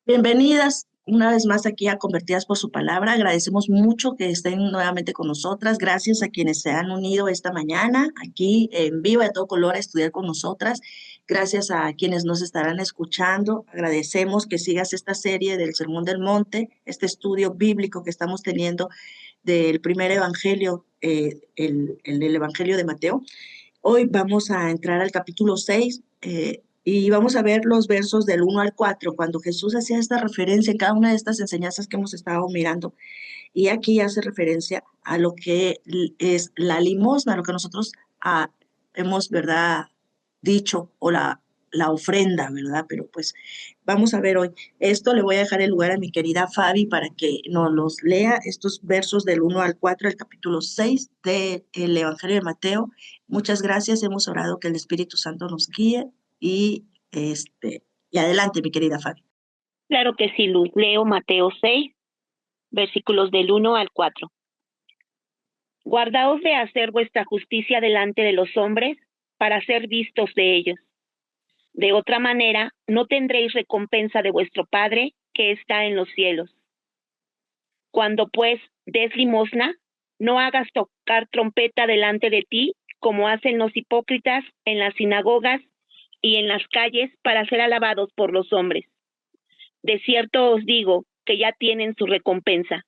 Bienvenidas una vez más aquí a Convertidas por su palabra. Agradecemos mucho que estén nuevamente con nosotras. Gracias a quienes se han unido esta mañana aquí en vivo de todo color a estudiar con nosotras. Gracias a quienes nos estarán escuchando. Agradecemos que sigas esta serie del Sermón del Monte, este estudio bíblico que estamos teniendo del primer evangelio, el Evangelio de Mateo. Hoy vamos a entrar al capítulo 6 y vamos a ver los versos del 1 al 4 cuando Jesús hacía esta referencia en cada una de estas enseñanzas que hemos estado mirando. Y aquí hace referencia a lo que es la limosna, lo que nosotros hemos, ¿verdad?, dicho, o la ofrenda, ¿verdad? Pero pues vamos a ver hoy. Esto le voy a dejar el lugar a mi querida Fabi para que nos los lea, estos versos del 1 al 4 del capítulo 6 del Evangelio de Mateo. Muchas gracias, hemos orado que el Espíritu Santo nos guíe y adelante, mi querida Fabi. Claro que sí, Luz. Leo Mateo 6, versículos del 1 al 4. Guardaos de hacer vuestra justicia delante de los hombres para ser vistos de ellos. De otra manera, no tendréis recompensa de vuestro Padre que está en los cielos. Cuando pues des limosna, no hagas tocar trompeta delante de ti, como hacen los hipócritas en las sinagogas y en las calles para ser alabados por los hombres. De cierto os digo que ya tienen su recompensa.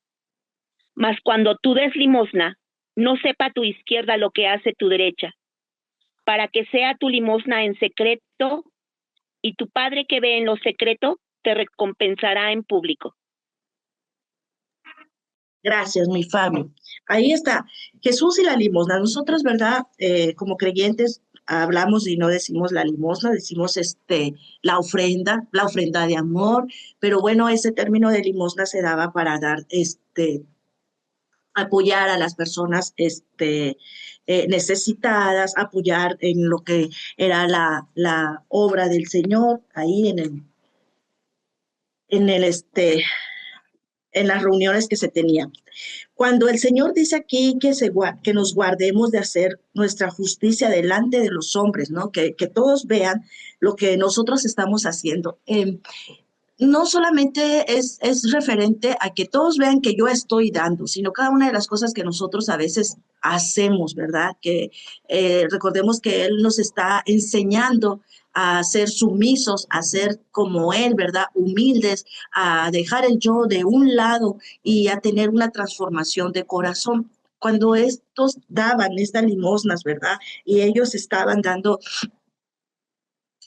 Mas cuando tú des limosna, no sepa tu izquierda lo que hace tu derecha, para que sea tu limosna en secreto, y tu Padre que ve en lo secreto te recompensará en público. Gracias, mi Fabio. Ahí está. Jesús y la limosna. Nosotros, ¿verdad? Como creyentes, hablamos y no decimos la limosna, decimos la ofrenda de amor, pero bueno, ese término de limosna se daba para dar apoyar a las personas necesitadas, apoyar en lo que era la obra del Señor, ahí en el en las reuniones que se tenían. Cuando el Señor dice aquí que nos guardemos de hacer nuestra justicia delante de los hombres, ¿no? Que todos vean lo que nosotros estamos haciendo. No solamente es referente a que todos vean que yo estoy dando, sino cada una de las cosas que nosotros a veces hacemos, ¿verdad? Que recordemos que Él nos está enseñando a ser sumisos, a ser como Él, ¿verdad? Humildes, a dejar el yo de un lado y a tener una transformación de corazón. Cuando estos daban estas limosnas, ¿verdad? Y ellos estaban dando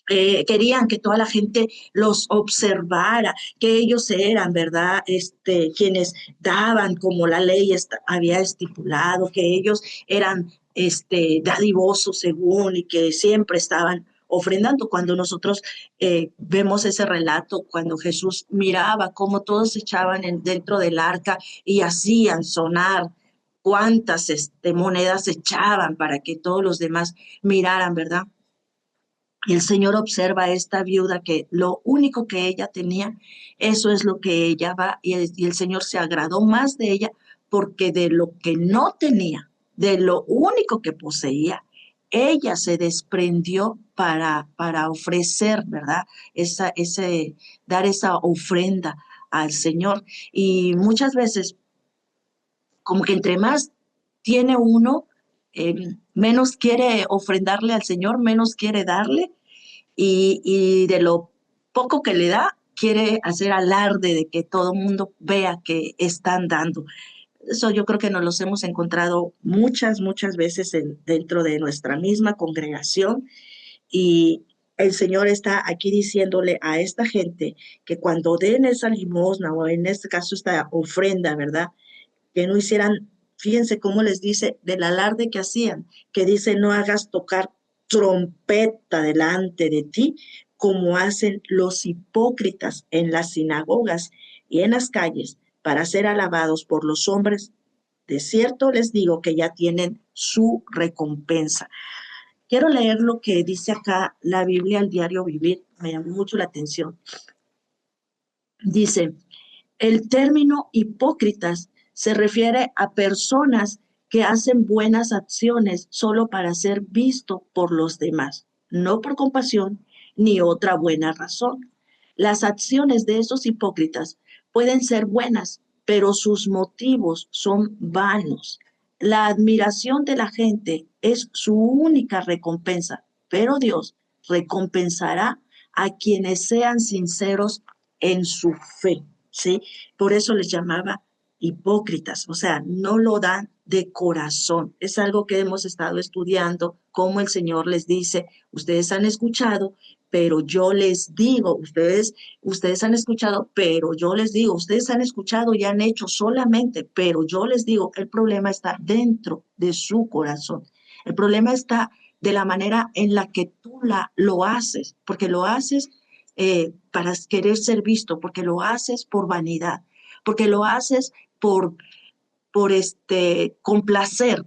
querían que toda la gente los observara, que ellos eran, ¿verdad? Quienes daban como la ley había estipulado, que ellos eran dadivosos según y que siempre estaban ofrendando. Cuando nosotros vemos ese relato, cuando Jesús miraba cómo todos se echaban dentro del arca y hacían sonar cuántas monedas echaban para que todos los demás miraran, ¿verdad? Y el Señor observa a esta viuda que lo único que ella tenía, eso es lo que ella va, y el Señor se agradó más de ella porque de lo que no tenía, de lo único que poseía, ella se desprendió para ofrecer, ¿verdad? Dar esa ofrenda al Señor. Y muchas veces, como que entre más tiene uno, eh, menos quiere ofrendarle al Señor, menos quiere darle y de lo poco que le da, quiere hacer alarde de que todo el mundo vea que están dando. Eso yo creo que nos los hemos encontrado muchas veces dentro de nuestra misma congregación y el Señor está aquí diciéndole a esta gente que cuando den esa limosna o en este caso esta ofrenda, ¿verdad? Que no hicieran, fíjense cómo les dice del alarde que hacían, que dice no hagas tocar trompeta delante de ti, como hacen los hipócritas en las sinagogas y en las calles para ser alabados por los hombres. De cierto les digo que ya tienen su recompensa. Quiero leer lo que dice acá la Biblia al diario vivir, me llamó mucho la atención. Dice, el término hipócritas se refiere a personas que hacen buenas acciones solo para ser visto por los demás, no por compasión ni otra buena razón. Las acciones de esos hipócritas pueden ser buenas, pero sus motivos son vanos. La admiración de la gente es su única recompensa, pero Dios recompensará a quienes sean sinceros en su fe, ¿sí? Por eso les llamaba hipócritas, o sea, no lo dan de corazón. Es algo que hemos estado estudiando, como el Señor les dice, ustedes han escuchado, pero yo les digo, ustedes han escuchado, pero yo les digo, ustedes han escuchado y han hecho solamente, pero yo les digo, el problema está dentro de su corazón. El problema está de la manera en la que tú lo haces, porque lo haces para querer ser visto, porque lo haces por vanidad, porque lo haces por, complacer,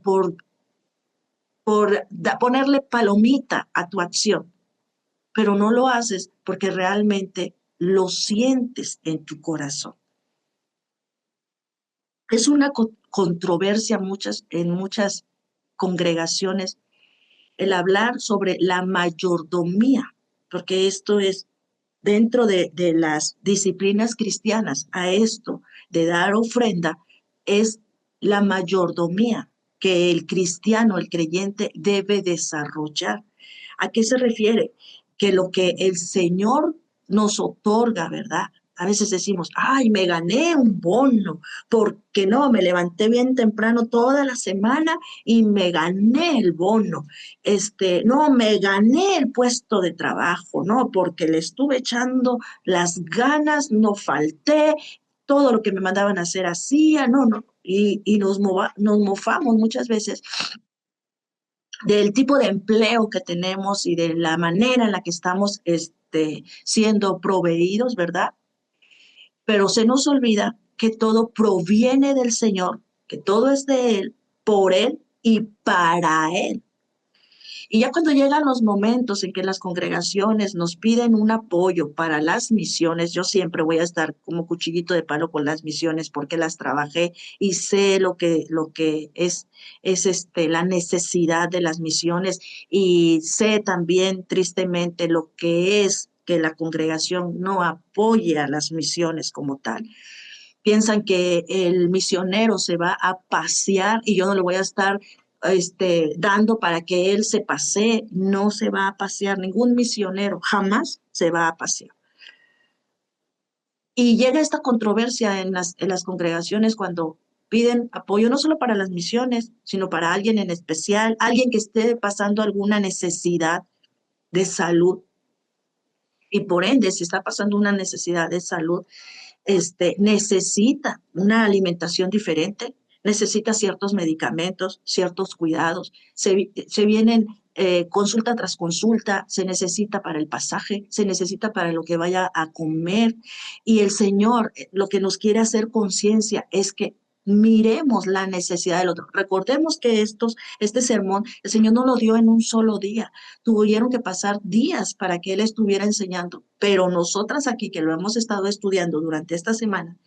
ponerle palomita a tu acción, pero no lo haces porque realmente lo sientes en tu corazón. Es una controversia en muchas congregaciones el hablar sobre la mayordomía, porque esto es dentro de las disciplinas cristianas, a esto de dar ofrenda, es la mayordomía que el cristiano, el creyente, debe desarrollar. ¿A qué se refiere? Que lo que el Señor nos otorga, ¿verdad? A veces decimos, ay, me gané un bono, porque no, me levanté bien temprano toda la semana y me gané el bono. No, me gané el puesto de trabajo, ¿no? Porque le estuve echando las ganas, no falté, todo lo que me mandaban a hacer hacía, no, no. Y nos mofamos muchas veces del tipo de empleo que tenemos y de la manera en la que estamos siendo proveídos, ¿verdad? Pero se nos olvida que todo proviene del Señor, que todo es de Él, por Él y para Él. Y ya cuando llegan los momentos en que las congregaciones nos piden un apoyo para las misiones, yo siempre voy a estar como cuchillito de palo con las misiones porque las trabajé y sé lo que es la necesidad de las misiones y sé también tristemente lo que es que la congregación no apoye a las misiones como tal. Piensan que el misionero se va a pasear y yo no le voy a estar dando para que él se pasee. No se va a pasear, ningún misionero jamás se va a pasear. Y llega esta controversia en las congregaciones cuando piden apoyo no solo para las misiones, sino para alguien en especial, alguien que esté pasando alguna necesidad de salud. Y por ende, si está pasando una necesidad de salud, necesita una alimentación diferente, necesita ciertos medicamentos, ciertos cuidados, se vienen consulta tras consulta, se necesita para el pasaje, se necesita para lo que vaya a comer. Y el Señor lo que nos quiere hacer conciencia es que miremos la necesidad del otro. Recordemos que este sermón, el Señor no lo dio en un solo día. Tuvieron que pasar días para que Él estuviera enseñando. Pero nosotras aquí, que lo hemos estado estudiando durante esta semana,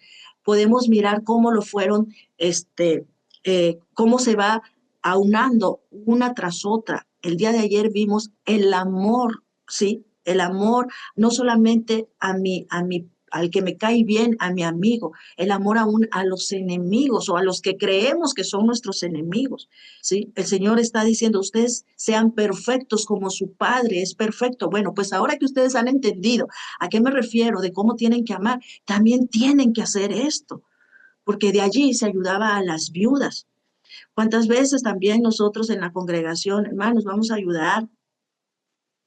podemos mirar cómo lo fueron, cómo se va aunando una tras otra. El día de ayer vimos el amor, ¿sí? El amor no solamente al que me cae bien, a mi amigo, el amor aún a los enemigos o a los que creemos que son nuestros enemigos, ¿sí? El Señor está diciendo, ustedes sean perfectos como su Padre es perfecto. Bueno, pues ahora que ustedes han entendido a qué me refiero, de cómo tienen que amar, también tienen que hacer esto, porque de allí se ayudaba a las viudas. ¿Cuántas veces también nosotros en la congregación, hermanos, vamos a ayudar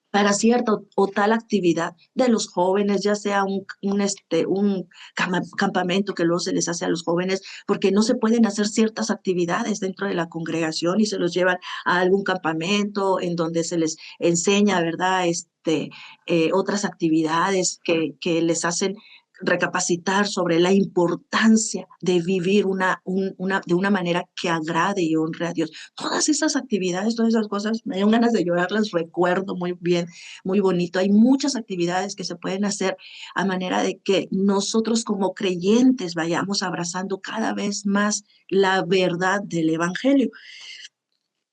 para cierta o tal actividad de los jóvenes, ya sea un campamento que luego se les hace a los jóvenes, porque no se pueden hacer ciertas actividades dentro de la congregación y se los llevan a algún campamento en donde se les enseña, ¿verdad? Otras actividades que les hacen recapacitar sobre la importancia de vivir de una manera que agrade y honre a Dios. Todas esas actividades, todas esas cosas, me dan ganas de llorar, las recuerdo muy bien, muy bonito. Hay muchas actividades que se pueden hacer a manera de que nosotros como creyentes vayamos abrazando cada vez más la verdad del Evangelio.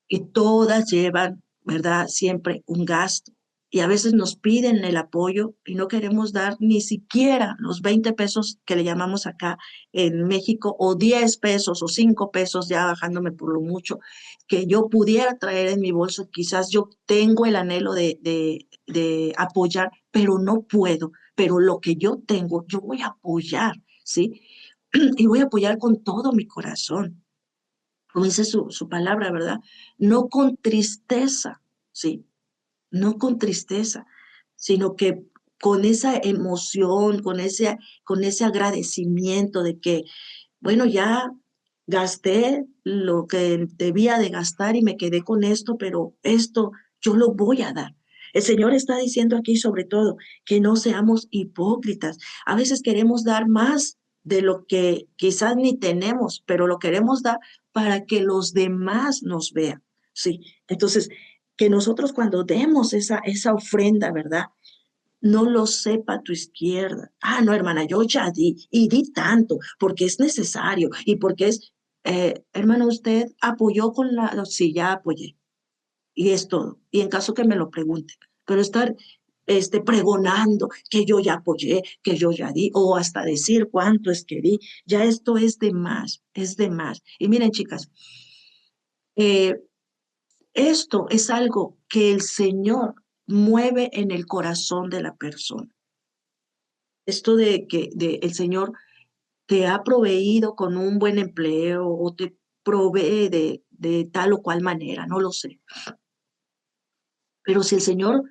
Y todas llevan, ¿verdad? Siempre un gasto. y a veces nos piden el apoyo y no queremos dar ni siquiera los 20 pesos que le llamamos acá en México, o 10 pesos o 5 pesos, ya bajándome por lo mucho, que yo pudiera traer en mi bolso. Quizás yo tengo el anhelo de apoyar, pero no puedo. Pero lo que yo tengo, yo voy a apoyar, ¿sí? Y voy a apoyar con todo mi corazón, como dice su palabra, ¿verdad? No con tristeza, ¿sí? No con tristeza, sino que con esa emoción, con ese agradecimiento de que, bueno, ya gasté lo que debía de gastar y me quedé con esto, pero esto yo lo voy a dar. El Señor está diciendo aquí sobre todo que no seamos hipócritas. A veces queremos dar más de lo que quizás ni tenemos, pero lo queremos dar para que los demás nos vean. Sí, entonces, que nosotros cuando demos esa ofrenda, ¿verdad? No lo sepa tu izquierda. Ah, no, hermana, yo ya di y di tanto porque es necesario y porque hermano, usted apoyó con sí, ya apoyé y es todo. Y en caso que me lo pregunte, pero estar pregonando que yo ya apoyé, que yo ya di, o hasta decir cuánto es que di, ya esto es de más, es de más. Y miren, chicas, eh, esto es algo que el Señor mueve en el corazón de la persona. Esto de que el Señor te ha proveído con un buen empleo o te provee de tal o cual manera, no lo sé. Pero si el Señor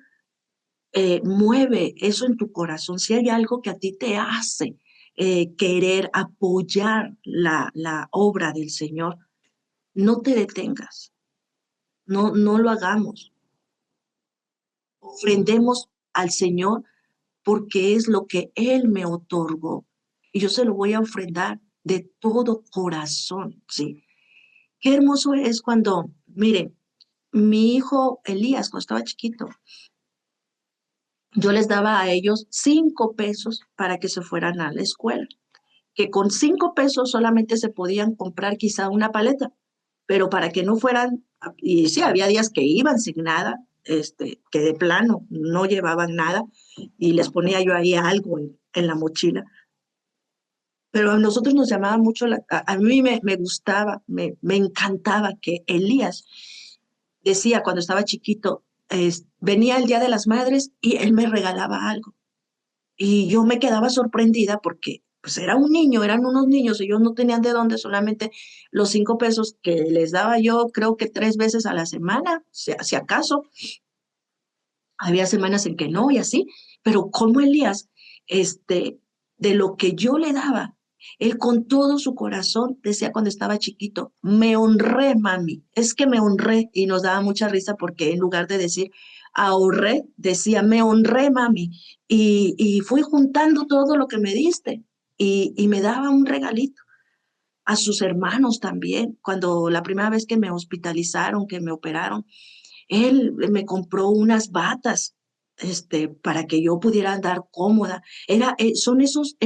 mueve eso en tu corazón, si hay algo que a ti te hace querer apoyar la obra del Señor, no te detengas, no lo hagamos. Ofrendemos al Señor porque es lo que Él me otorgó. Y yo se lo voy a ofrendar de todo corazón, ¿sí? Qué hermoso es cuando, miren, mi hijo Elías, cuando estaba chiquito, yo les daba a ellos 5 pesos para que se fueran a la escuela, que con 5 pesos solamente se podían comprar quizá una paleta, pero para que no fueran, y sí, había días que iban sin nada, que de plano no llevaban nada, y les ponía yo ahí algo en la mochila. Pero a nosotros nos llamaba mucho, a mí me gustaba, me encantaba que Elías decía cuando estaba chiquito, venía el Día de las Madres y él me regalaba algo. Y yo me quedaba sorprendida porque pues era un niño, eran unos niños, ellos no tenían de dónde, solamente los 5 pesos que les daba yo, creo que 3 veces a la semana, si acaso. Había semanas en que no y así, pero como Elías, este, de lo que yo le daba, él con todo su corazón decía cuando estaba chiquito, me honré, mami, es que me honré, y nos daba mucha risa porque en lugar de decir ahorré, decía me honré, mami, y fui juntando todo lo que me diste y me daba un regalito. A sus hermanos también, cuando la primera vez que me hospitalizaron, que me operaron, él me compró unas batas, para que yo pudiera andar cómoda. Son esos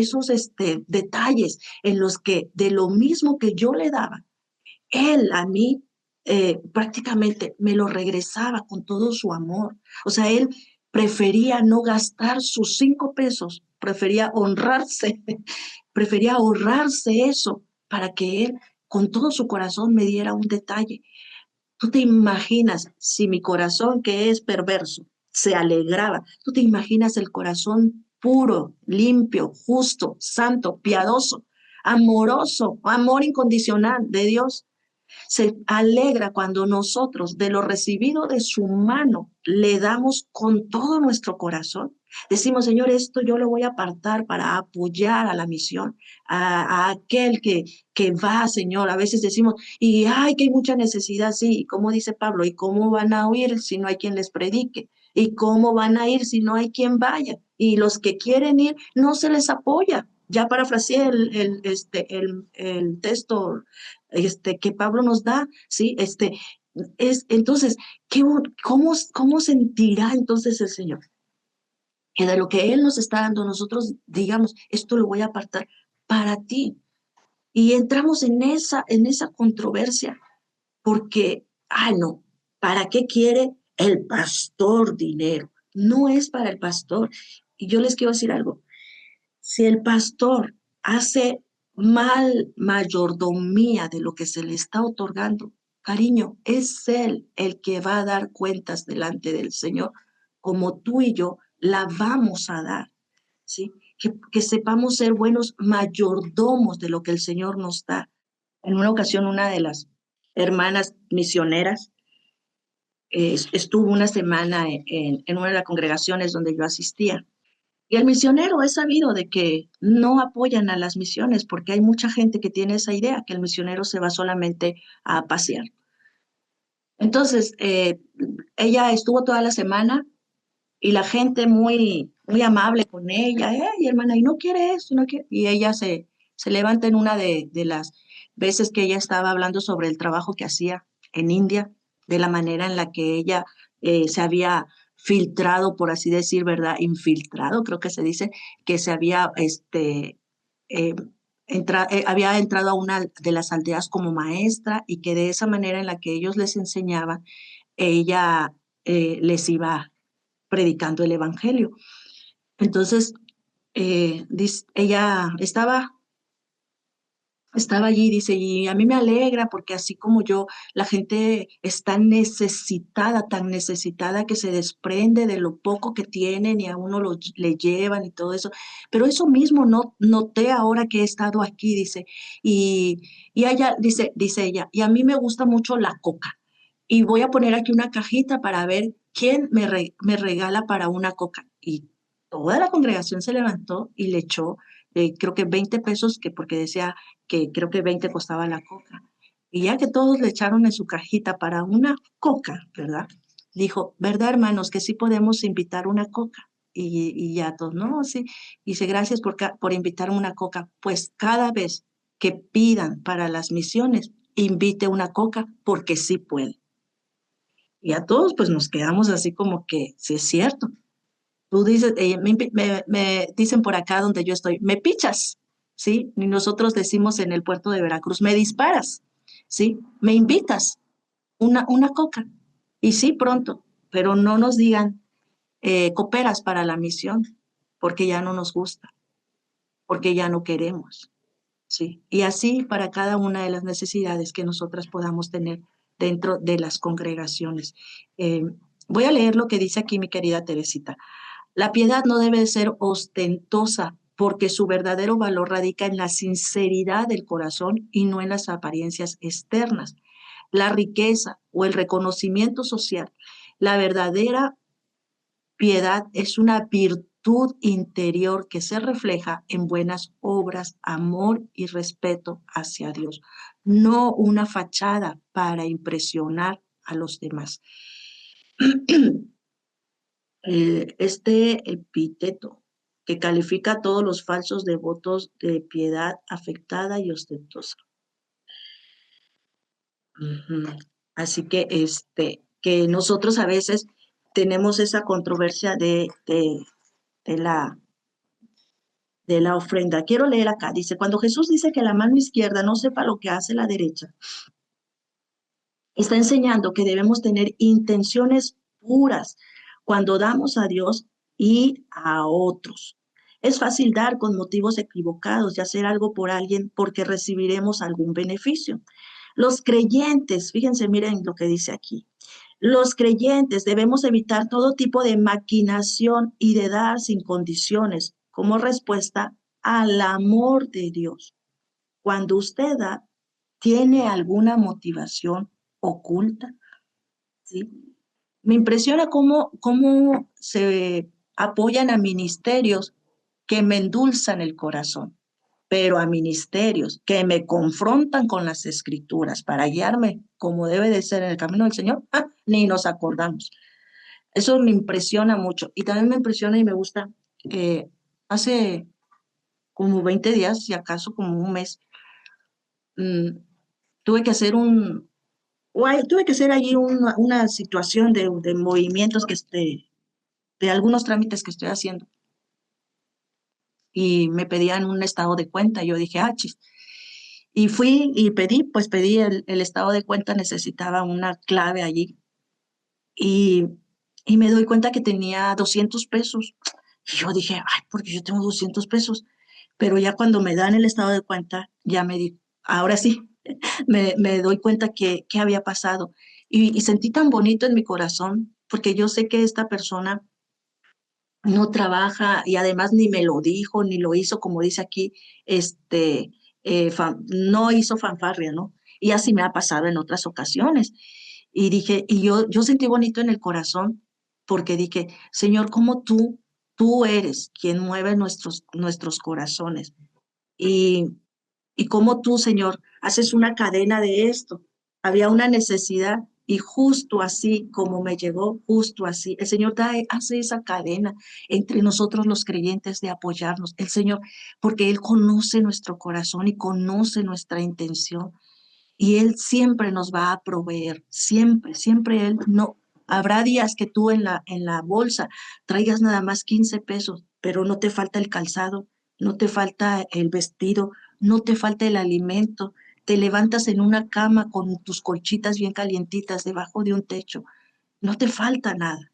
detalles en los que de lo mismo que yo le daba, él a mí prácticamente me lo regresaba con todo su amor. O sea, él prefería no gastar sus 5 pesos, prefería honrarse, prefería ahorrarse eso para que él con todo su corazón me diera un detalle. Tú te imaginas si mi corazón, que es perverso, se alegraba. Tú te imaginas el corazón puro, limpio, justo, santo, piadoso, amoroso, amor incondicional de Dios. Se alegra cuando nosotros de lo recibido de su mano le damos con todo nuestro corazón. Decimos, Señor, esto yo lo voy a apartar para apoyar a la misión, a aquel que va, Señor. A veces decimos, y ay, que hay mucha necesidad, sí. Y como dice Pablo, ¿y cómo van a oír si no hay quien les predique? ¿Y cómo van a ir si no hay quien vaya? Y los que quieren ir, no se les apoya. Ya parafraseé el texto que Pablo nos da, ¿sí? Entonces, ¿cómo sentirá entonces el Señor? Que de lo que Él nos está dando, nosotros digamos, esto lo voy a apartar para ti. Y entramos en esa controversia, porque, no, ¿para qué quiere el pastor dinero? no es para el pastor. Y yo les quiero decir algo, si el pastor hace mal mayordomía de lo que se le está otorgando, cariño, es él el que va a dar cuentas delante del Señor, como tú y yo la vamos a dar, ¿sí? Que sepamos ser buenos mayordomos de lo que el Señor nos da. En una ocasión, una de las hermanas misioneras estuvo una semana en una de las congregaciones donde yo asistía. Y el misionero es sabido de que no apoyan a las misiones porque hay mucha gente que tiene esa idea, que el misionero se va solamente a pasear. Entonces, ella estuvo toda la semana y la gente muy amable con ella, hermana, y no quiere esto, no quiere. Y ella se levanta en una de las veces que ella estaba hablando sobre el trabajo que hacía en India, de la manera en la que ella se había filtrado, por así decir, ¿verdad? Infiltrado, creo que se dice, que se había, eh, había entrado a una de las aldeas como maestra y que de esa manera en la que ellos les enseñaban, ella les iba predicando el evangelio. Entonces, ella estaba allí, dice, y a mí me alegra porque así como yo, la gente está necesitada, tan necesitada que se desprende de lo poco que tienen y a uno le llevan y todo eso. Pero eso mismo no noté ahora que he estado aquí, dice, y, y ella, dice ella, y a mí me gusta mucho la coca. Y voy a poner aquí una cajita para ver quién me regala para una coca. Y toda la congregación se levantó y le echó, creo que 20 pesos, que porque decía que creo que 20 costaba la coca. Y ya que todos le echaron en su cajita para una coca, ¿verdad? Dijo, ¿verdad, hermanos, que sí podemos invitar una coca? Y ya todos, no, sí. Y dice, gracias por invitarme una coca. Pues cada vez que pidan para las misiones, invite una coca porque sí puede. Y a todos pues nos quedamos así como que, sí es cierto. Tú dices, me dicen por acá donde yo estoy, me pichas, ¿sí? Y nosotros decimos en el puerto de Veracruz, me disparas, ¿sí? Me invitas una coca. Y sí, pronto, pero no nos digan, cooperas para la misión, porque ya no nos gusta, porque ya no queremos, ¿sí? Y así para cada una de las necesidades que nosotras podamos tener dentro de las congregaciones. Eh, Voy a leer lo que dice aquí mi querida Teresita. La piedad no debe ser ostentosa porque su verdadero valor radica en la sinceridad del corazón y no en las apariencias externas. La riqueza o el reconocimiento social, la verdadera piedad es una virtud interior que se refleja en buenas obras, amor y respeto hacia Dios, no una fachada para impresionar a los demás. Este epíteto que califica a todos los falsos devotos de piedad afectada y ostentosa. Ujú. Así que que nosotros a veces tenemos esa controversia de la, de la ofrenda. Quiero leer acá, dice, cuando Jesús dice que la mano izquierda no sepa lo que hace la derecha, está enseñando que debemos tener intenciones puras cuando damos a Dios y a otros. Es fácil dar con motivos equivocados y hacer algo por alguien porque recibiremos algún beneficio. Los creyentes, fíjense, miren lo que dice aquí. Los creyentes debemos evitar todo tipo de maquinación y de dar sin condiciones como respuesta al amor de Dios. Cuando usted da, ¿tiene alguna motivación oculta? ¿Sí? Me impresiona cómo se apoyan a ministerios que me endulzan el corazón, pero a ministerios que me confrontan con las escrituras para guiarme como debe de ser en el camino del Señor, ni nos acordamos. Eso me impresiona mucho y también me impresiona y me gusta. Hace como 20 días, si acaso como un mes, mmm, tuve que hacer tuve que hacer allí una situación de movimientos de algunos trámites que estoy haciendo y me pedían un estado de cuenta. Yo dije, chis. Y fui y pedí el estado de cuenta, necesitaba una clave allí. Y y me doy cuenta que tenía 200 pesos. Y yo dije, ay, porque yo tengo 200 pesos. Pero ya cuando me dan el estado de cuenta, ya me di, ahora sí, me doy cuenta que qué había pasado. Y sentí tan bonito en mi corazón, porque yo sé que esta persona no trabaja y además ni me lo dijo, ni lo hizo, como dice aquí, no hizo fanfarria, ¿no? Y así me ha pasado en otras ocasiones. Y dije, yo sentí bonito en el corazón porque dije, Señor, ¿cómo tú eres quien mueve nuestros corazones? Y, y cómo tú, Señor, haces una cadena de esto. Había una necesidad y justo así como me llegó, justo así, el Señor hace esa cadena entre nosotros los creyentes de apoyarnos. El Señor, porque Él conoce nuestro corazón y conoce nuestra intención. Y Él siempre nos va a proveer, siempre, siempre Él no. Habrá días que tú en la bolsa traigas nada más 15 pesos, pero no te falta el calzado, no te falta el vestido, no te falta el alimento. Te levantas en una cama con tus colchitas bien calientitas debajo de un techo, no te falta nada.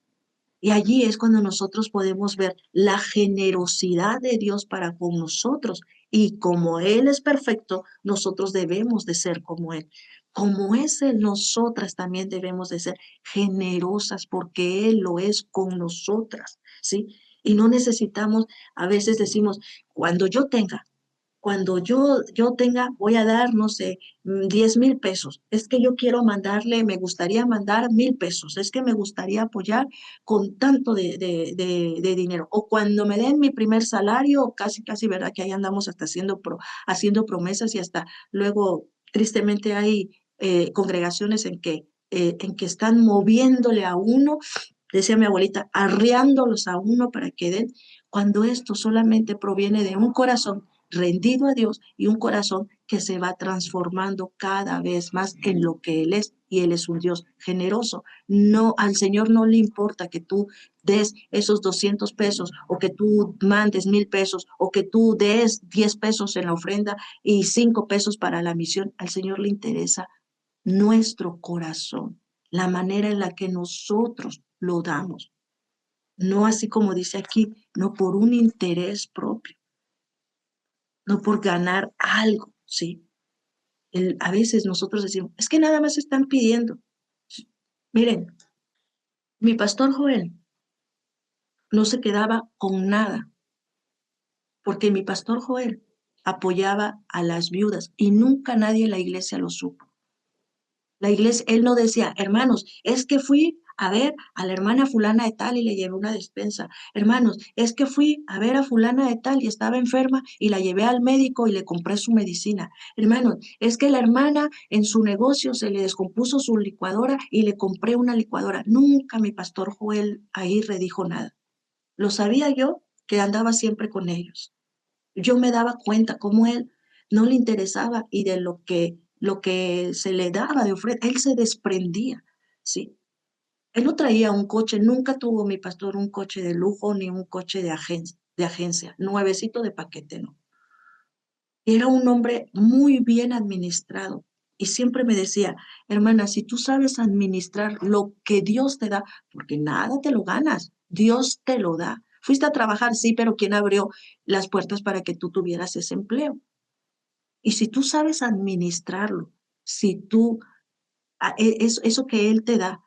Y allí es cuando nosotros podemos ver la generosidad de Dios para con nosotros. Y como Él es perfecto, nosotros debemos de ser como Él. Como es Él, nosotras también debemos de ser generosas porque Él lo es con nosotras, ¿sí? Y no necesitamos, a veces decimos, cuando yo tenga, voy a dar, no sé, 10,000 pesos. Es que yo quiero mandarle, me gustaría mandar 1,000 pesos. Es que me gustaría apoyar con tanto de dinero. O cuando me den mi primer salario, casi, casi, ¿verdad? Que ahí andamos hasta haciendo promesas y hasta luego, tristemente, hay congregaciones en que están moviéndole a uno, decía mi abuelita, arreándolos a uno para que den, cuando esto solamente proviene de un corazón rendido a Dios y un corazón que se va transformando cada vez más en lo que Él es, y Él es un Dios generoso. No, al Señor no le importa que tú des esos 200 pesos o que tú mandes 1,000 pesos o que tú des 10 pesos en la ofrenda y 5 pesos para la misión. Al Señor le interesa nuestro corazón, la manera en la que nosotros lo damos. No así como dice aquí, no por un interés propio, no por ganar algo, ¿sí? A veces nosotros decimos, es que nada más están pidiendo. Miren, mi pastor Joel no se quedaba con nada, porque mi pastor Joel apoyaba a las viudas y nunca nadie en la iglesia lo supo. La iglesia, él no decía, hermanos, es que fui a ver a la hermana fulana de tal y le llevé una despensa. Hermanos, es que fui a ver a fulana de tal y estaba enferma y la llevé al médico y le compré su medicina. Hermanos, es que la hermana en su negocio se le descompuso su licuadora y le compré una licuadora. Nunca mi pastor Joel ahí dijo nada. Lo sabía yo que andaba siempre con ellos. Yo me daba cuenta cómo él no le interesaba y de lo que se le daba de ofrenda, él se desprendía, ¿sí? Él no traía un coche, nunca tuvo mi pastor un coche de lujo ni un coche de agencia, nuevecito de paquete, ¿no? Era un hombre muy bien administrado y siempre me decía, hermana, si tú sabes administrar lo que Dios te da, porque nada te lo ganas, Dios te lo da. Fuiste a trabajar, sí, pero ¿quién abrió las puertas para que tú tuvieras ese empleo? Y si tú sabes administrarlo, si tú, eso que Él te da,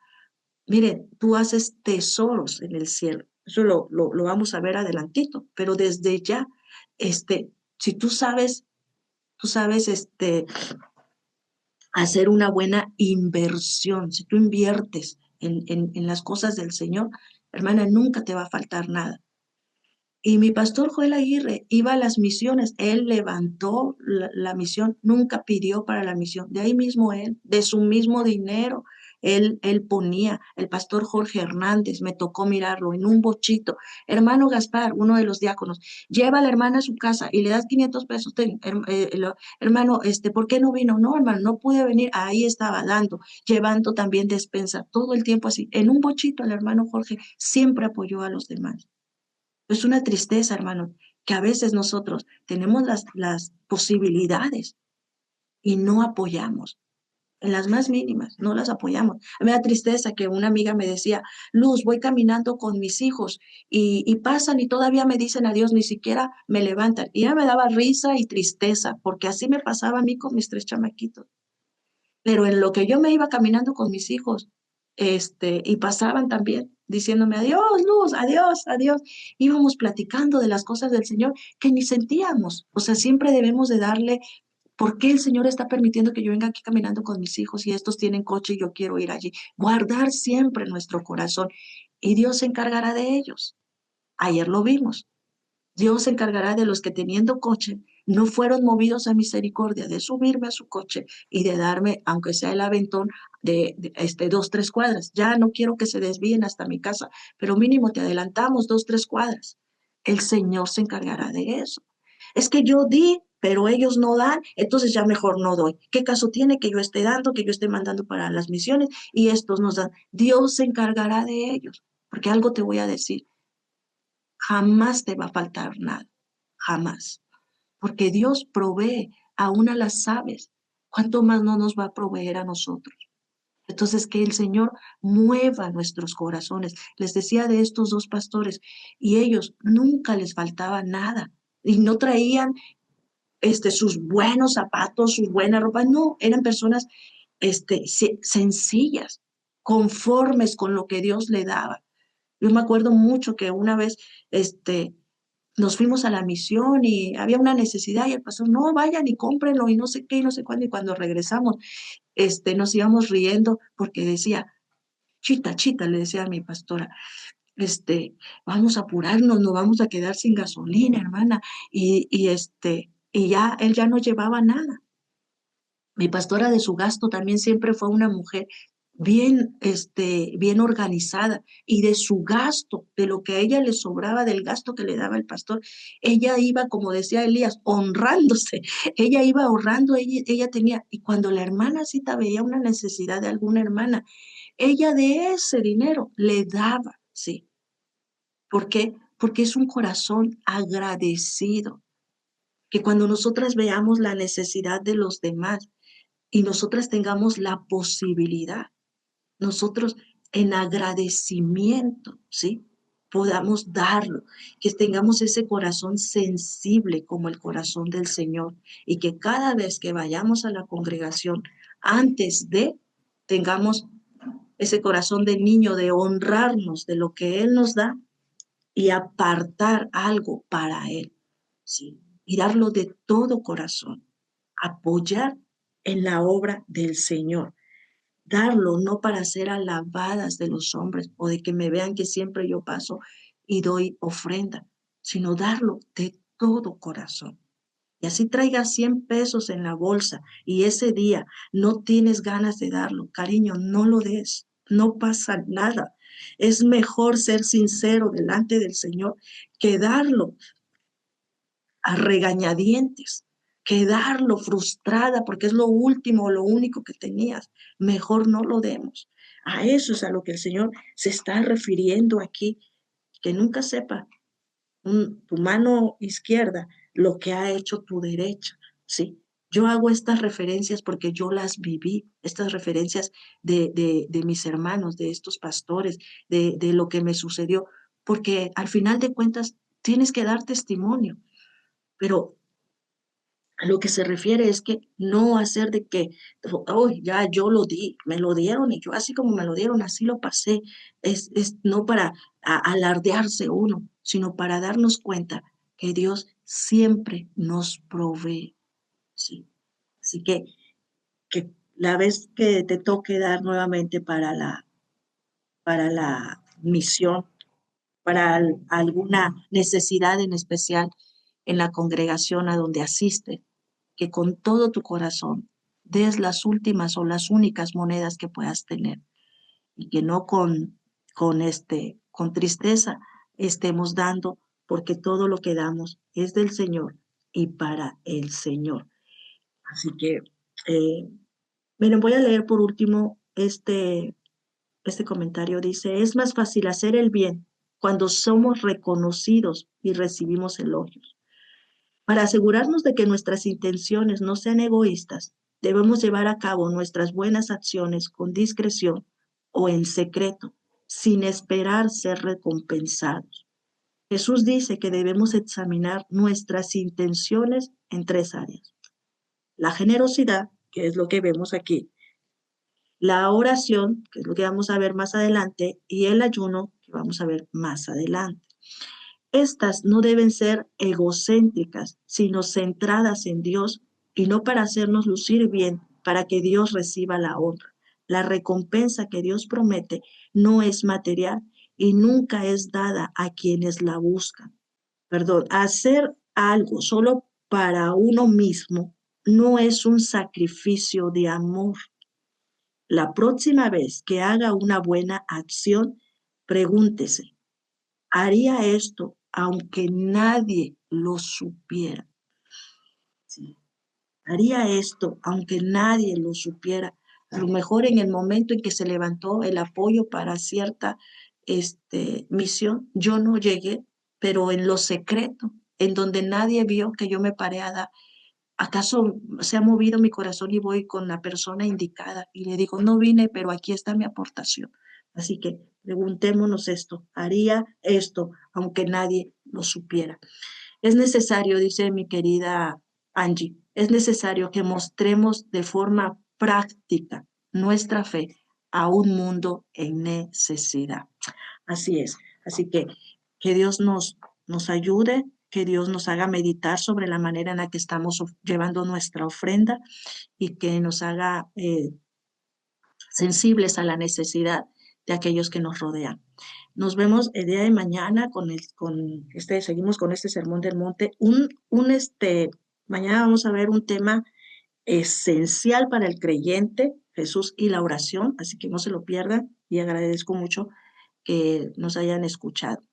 mire, tú haces tesoros en el cielo. Eso lo vamos a ver adelantito, pero desde ya, si tú sabes, hacer una buena inversión, si tú inviertes en las cosas del Señor, hermana, nunca te va a faltar nada. Y mi pastor Joel Aguirre iba a las misiones, él levantó la misión, nunca pidió para la misión, de ahí mismo él, de su mismo dinero, él ponía, el pastor Jorge Hernández, me tocó mirarlo en un bochito, hermano Gaspar, uno de los diáconos, lleva a la hermana a su casa y le das 500 pesos, hermano, ¿por qué no vino? No, hermano, no pude venir, ahí estaba dando, llevando también despensa, todo el tiempo así, en un bochito el hermano Jorge siempre apoyó a los demás. Es una tristeza, hermano, que a veces nosotros tenemos las posibilidades y no apoyamos. en las más mínimas, no las apoyamos. A mí me da tristeza que una amiga me decía, Luz, voy caminando con mis hijos y pasan y todavía me dicen adiós, ni siquiera me levantan. Y ella me daba risa y tristeza, porque así me pasaba a mí con mis tres chamaquitos. Pero en lo que yo me iba caminando con mis hijos, y pasaban también diciéndome adiós, Luz, adiós, adiós. Íbamos platicando de las cosas del Señor que ni sentíamos. O sea, siempre debemos de darle. ¿Por qué el Señor está permitiendo que yo venga aquí caminando con mis hijos y estos tienen coche y yo quiero ir allí? Guardar siempre nuestro corazón y Dios se encargará de ellos. Ayer lo vimos. Dios se encargará de los que teniendo coche no fueron movidos a misericordia de subirme a su coche y de darme, aunque sea el aventón, de 2, 3 cuadras. Ya no quiero que se desvíen hasta mi casa, pero mínimo te adelantamos 2, 3 cuadras. El Señor se encargará de eso. Es que yo di, pero ellos no dan, entonces ya mejor no doy. ¿Qué caso tiene que yo esté dando, que yo esté mandando para las misiones y estos nos dan? Dios se encargará de ellos, porque algo te voy a decir, jamás te va a faltar nada, jamás, porque Dios provee aún a las aves. ¿Cuánto más no nos va a proveer a nosotros? Entonces, que el Señor mueva nuestros corazones. Les decía de estos dos pastores, y ellos nunca les faltaba nada. Y no traían sus buenos zapatos, sus buenas ropas, no, eran personas sencillas, conformes con lo que Dios le daba. Yo me acuerdo mucho que una vez nos fuimos a la misión y había una necesidad y el pastor, no, vayan y cómprenlo y no sé qué y no sé cuándo. Y cuando regresamos, nos íbamos riendo porque decía, chita, chita, le decía a mi pastora, vamos a apurarnos, no vamos a quedar sin gasolina, hermana. Y ya, él ya no llevaba nada. Mi pastora de su gasto también siempre fue una mujer bien organizada y de su gasto, de lo que a ella le sobraba del gasto que le daba el pastor, ella iba, como decía Elías, honrándose, ella iba ahorrando, ella tenía, y cuando la hermana Cita veía una necesidad de alguna hermana, ella de ese dinero le daba, sí. ¿Por qué? Porque es un corazón agradecido, que cuando nosotras veamos la necesidad de los demás y nosotras tengamos la posibilidad, nosotros en agradecimiento, ¿sí? Podamos darlo, que tengamos ese corazón sensible como el corazón del Señor y que cada vez que vayamos a la congregación, antes de, tengamos ese corazón de niño de honrarnos de lo que Él nos da y apartar algo para Él, ¿sí? Y darlo de todo corazón, apoyar en la obra del Señor, darlo no para ser alabadas de los hombres o de que me vean que siempre yo paso y doy ofrenda, sino darlo de todo corazón. Y así traigas 100 pesos en la bolsa y ese día no tienes ganas de darlo, cariño, no lo des, no pasa nada. Es mejor ser sincero delante del Señor que darlo a regañadientes, que darlo frustrada porque es lo último, lo único que tenías. Mejor no lo demos. A eso es a lo que el Señor se está refiriendo aquí, que nunca sepa tu mano izquierda lo que ha hecho tu derecha, ¿sí? Yo hago estas referencias porque yo las viví, estas referencias de mis hermanos, de estos pastores, de lo que me sucedió, porque al final de cuentas tienes que dar testimonio, pero a lo que se refiere es que no hacer de que, oh, ya yo lo di, me lo dieron y yo así como me lo dieron, así lo pasé. Es no para alardearse uno, sino para darnos cuenta que Dios siempre nos provee. ¿Sí? Así que la vez que te toque dar nuevamente para la misión, para alguna necesidad en especial en la congregación a donde asistes, que con todo tu corazón des las últimas o las únicas monedas que puedas tener y que no con tristeza estemos dando, porque todo lo que damos es del Señor y para el Señor. Así que, miren, voy a leer por último este comentario. Dice, es más fácil hacer el bien cuando somos reconocidos y recibimos elogios. Para asegurarnos de que nuestras intenciones no sean egoístas, Debemos llevar a cabo nuestras buenas acciones con discreción o en secreto, sin esperar ser recompensados. Jesús dice que debemos examinar nuestras intenciones en tres áreas. La generosidad, que es lo que vemos aquí, la oración, que es lo que vamos a ver más adelante, y el ayuno, que vamos a ver más adelante. Estas no deben ser egocéntricas, sino centradas en Dios y no para hacernos lucir bien, para que Dios reciba la honra. La recompensa que Dios promete no es material y nunca es dada a quienes la buscan. Perdón, hacer algo solo para uno mismo no es un sacrificio de amor. La próxima vez que haga una buena acción, pregúntese, ¿haría esto aunque nadie lo supiera? Sí. ¿Haría esto aunque nadie lo supiera? A lo mejor en el momento en que se levantó el apoyo para cierta misión, yo no llegué, pero en lo secreto, en donde nadie vio que yo me paré a dar. ¿Acaso se ha movido mi corazón y voy con la persona indicada y le digo, no vine, pero aquí está mi aportación? Así que preguntémonos esto, ¿haría esto aunque nadie lo supiera? Es necesario, dice mi querida Angie, es necesario que mostremos de forma práctica nuestra fe a un mundo en necesidad. Así es. Así que Dios nos ayude, que Dios nos haga meditar sobre la manera en la que estamos llevando nuestra ofrenda y que nos haga sensibles a la necesidad de aquellos que nos rodean. Nos vemos el día de mañana seguimos con este sermón del monte. Mañana vamos a ver un tema esencial para el creyente, Jesús y la oración, así que no se lo pierdan y agradezco mucho que nos hayan escuchado.